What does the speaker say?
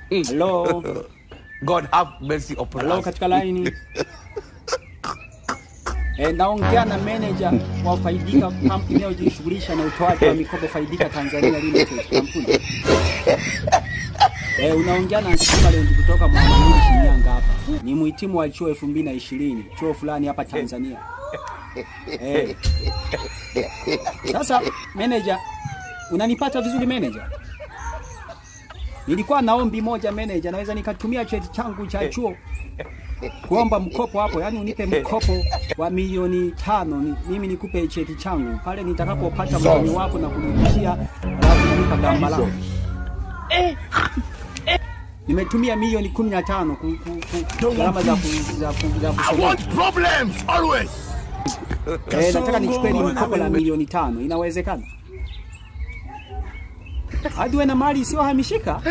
Hello. God have mercy upon us. Hello katika line. Naongea na manager wa Faidika, kampuni inayojishughulisha na utoaji wa mikopo Faidika Tanzania Limited kampuni. Unaongea na Simalend kutoka Mwananyamala Shinyanga hapa. Ni mhitimu wa chuo 2020, chuo fulani hapa Tanzania. Sasa manager, unanipata vizuri manager? Nilikuwa na ombi moja manager, naweza nikatumia cheti changu cha chuo kuomba mkopo hapo, yani unipe mkopo wa milioni 5, mimi nikupe cheti changu pale nitakapopata mkopo wako na kunirudishia alafu nipa gamba langu. Nimetumia milioni 15 gharama za kusoma. I want problems always. Nataka nichukue mkopo la milioni 5, inawezekana? Hadi wewe na mali sio hamishika?